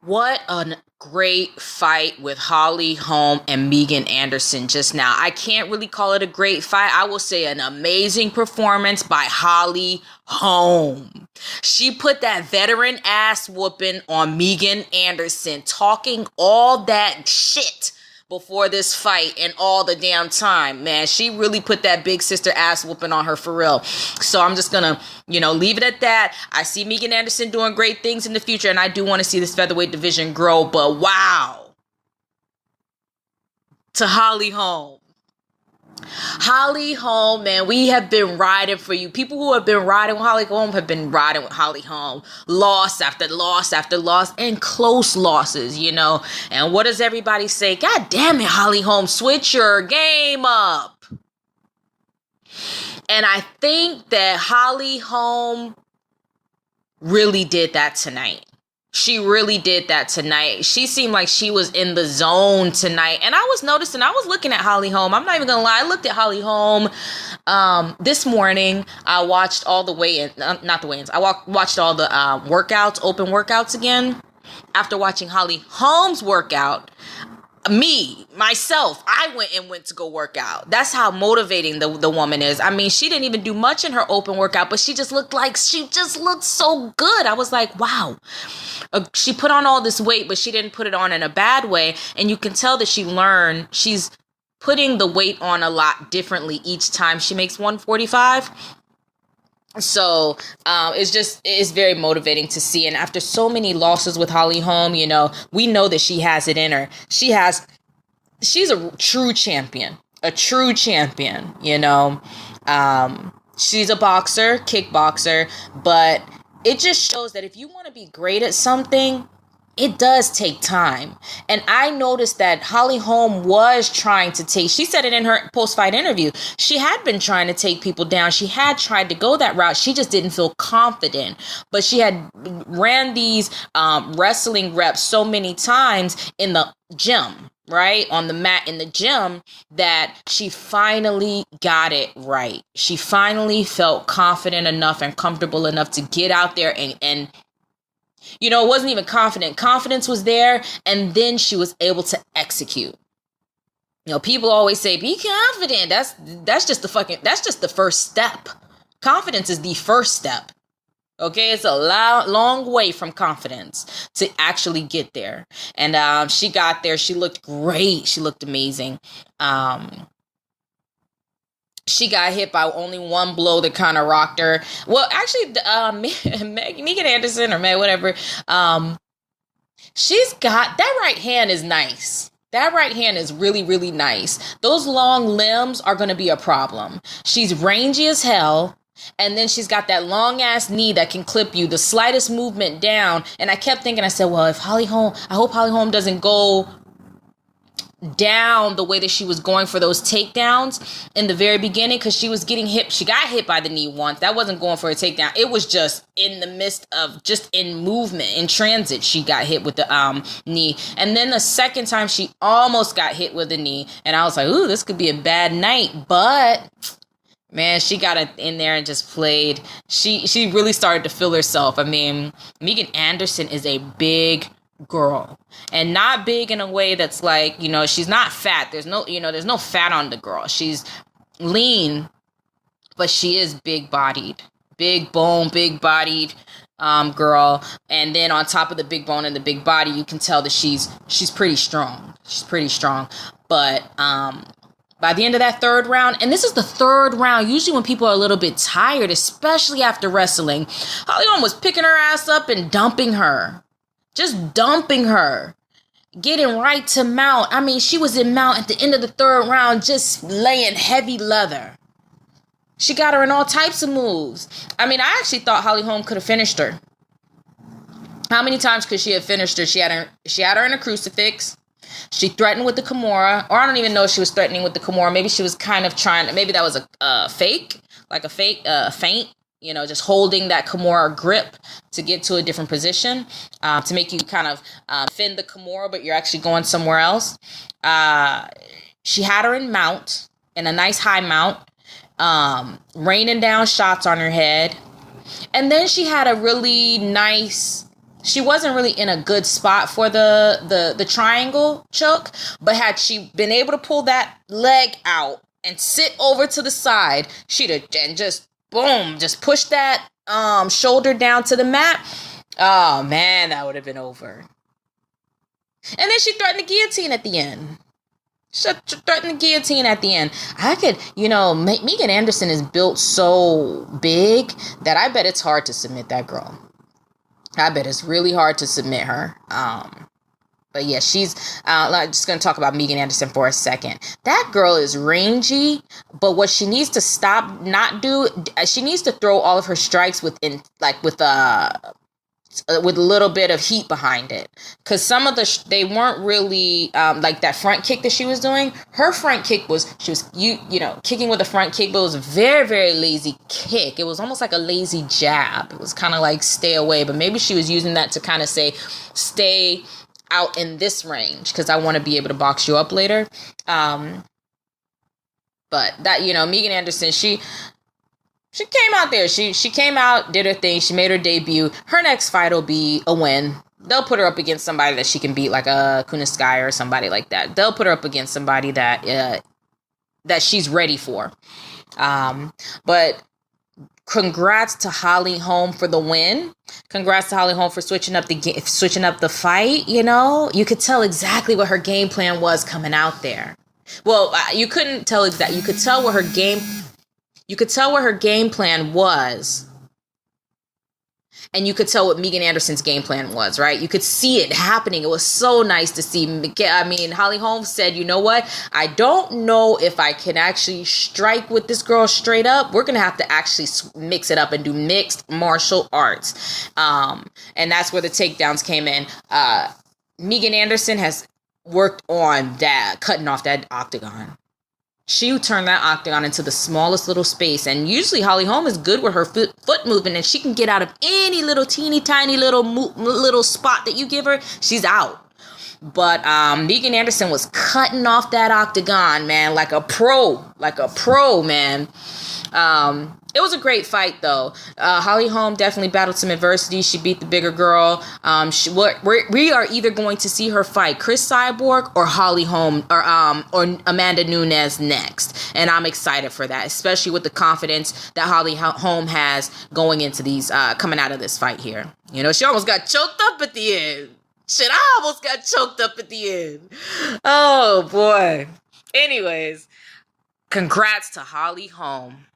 What a great fight with Holly Holm and Megan Anderson just now. I can't really call it a great fight. I will say an amazing performance by Holly Holm. She put that veteran ass whooping on Megan Anderson, talking all that shit before this fight and all the damn time, man. She really put that big sister ass whooping on her for real. So I'm just gonna, leave it at that. I see Megan Anderson doing great things in the future, and I do want to see this featherweight division grow, but wow. To Holly Holm. Holly Holm, man, we have been riding for you. People who have been riding with Holly Holm have been riding with Holly Holm. Loss after loss after loss and close losses, And what does everybody say? God damn it, Holly Holm, switch your game up. And I think that Holly Holm really did that tonight. She really did that tonight. She seemed like she was in the zone tonight. And I was looking at Holly Holm. I'm not even going to lie. I looked at Holly Holm this morning. I watched all the weigh-ins, not the weigh-ins. I watched all the open workouts again. After watching Holly Holm's workout, myself, I went to go work out. That's how motivating the woman is. I mean, she didn't even do much in her open workout, but she just looked so good. I was like, wow. She put on all this weight, but she didn't put it on in a bad way. And you can tell that she's putting the weight on a lot differently each time she makes 145. So it's very motivating to see. And after so many losses with Holly Holm, we know that she has it in her. She's a true champion, She's a boxer, kickboxer, but it just shows that if you want to be great at something, it does take time. And I noticed that Holly Holm was trying to she said it in her post-fight interview. She had been trying to take people down. She had tried to go that route. She just didn't feel confident. But she had ran these wrestling reps so many times in the gym, right? On the mat in the gym, that she finally got it right. She finally felt confident enough and comfortable enough to get out there and it wasn't even confident. Confidence was there, and then she was able to execute. People always say, be confident. That's just the first step. Confidence is the first step. Okay, it's a long way from confidence to actually get there. And she got there. She looked great. She looked amazing. She got hit by only one blow that kind of rocked her. Well, actually, Megan Anderson or Meg, whatever, she's got, that right hand is nice. That right hand is really, really nice. Those long limbs are going to be a problem. She's rangy as hell. And then she's got that long ass knee that can clip you the slightest movement down. And I kept thinking, I said, well, I hope Holly Holm doesn't go down the way that she was going for those takedowns in the very beginning, because she was getting hit. She got hit by the knee once. That wasn't going for a takedown. It was just in the midst of just in movement, in transit. She got hit with the knee. And then the second time she almost got hit with the knee. And I was like, ooh, this could be a bad night. But man, she got it in there and just played. She really started to feel herself. I mean, Megan Anderson is a big girl, and not big in a way that's like, she's not fat. There's no fat on the girl. She's lean, but she is big bodied, big bone, big bodied girl. And then on top of the big bone and the big body, you can tell that she's pretty strong. But by the end of that third round, and this is the third round, usually when people are a little bit tired, especially after wrestling, Holly Holm was picking her ass up and dumping her. Just dumping her, getting right to mount. I mean, she was in mount at the end of the third round, just laying heavy leather. She got her in all types of moves. I mean, I actually thought Holly Holm could have finished her. How many times could she have finished her? She had her in a crucifix. She threatened with the Kimura, or I don't even know if she was threatening with the Kimura. Maybe she was kind of trying. Maybe that was a fake, like a feint. Just holding that Kimura grip to get to a different position, to make you kind of fend the Kimura, but you're actually going somewhere else. She had her in mount, in a nice high mount, raining down shots on her head. And then she had a really nice she wasn't really in a good spot for the triangle choke, but had she been able to pull that leg out and sit over to the side, she'd have and just boom, just push that shoulder down to the mat. Oh man, that would have been over. And then she threatened the guillotine at the end. Threatened the guillotine at the end. I could, Megan Anderson is built so big that I bet it's hard to submit that girl. I bet it's really hard to submit her. But yeah, she's, I'm just going to talk about Megan Anderson for a second. That girl is rangy, but what she needs to she needs to throw all of her strikes with a little bit of heat behind it. Because some of they weren't really, like that front kick that she was doing. Her front kick was, she was, kicking with a front kick, but it was a very, very lazy kick. It was almost like a lazy jab. It was kind of like stay away, but maybe she was using that to kind of say, stay out in this range because I want to be able to box you up later. But that, Megan Anderson, she came out there. She came out, did her thing. She made her debut. Her next fight will be a win. They'll put her up against somebody that she can beat, like a Kunitskaya or somebody like that. They'll put her up against somebody that she's ready for. But congrats to Holly Holm for the win. Congrats to Holly Holm for switching up the fight. You could tell exactly what her game plan was coming out there. Well, you couldn't tell exactly. You could tell what her game plan was. And you could tell what Megan Anderson's game plan was, right? You could see it happening. It was so nice to see. I mean, Holly Holm said, you know what? I don't know if I can actually strike with this girl straight up. We're going to have to actually mix it up and do mixed martial arts. And that's where the takedowns came in. Megan Anderson has worked on that, cutting off that octagon. She turned that octagon into the smallest little space. And usually Holly Holm is good with her foot movement, and she can get out of any little teeny tiny little spot that you give her. She's out. But Megan Anderson was cutting off that octagon, man, like a pro, man. It was a great fight, though. Holly Holm definitely battled some adversity. She beat the bigger girl. We are either going to see her fight Chris Cyborg or Holly Holm or Amanda Nunes next, and I'm excited for that, especially with the confidence that Holly Holm has going into these coming out of this fight here. She almost got choked up at the end. Shit, I almost got choked up at the end. Oh boy. Anyways, congrats to Holly Holm.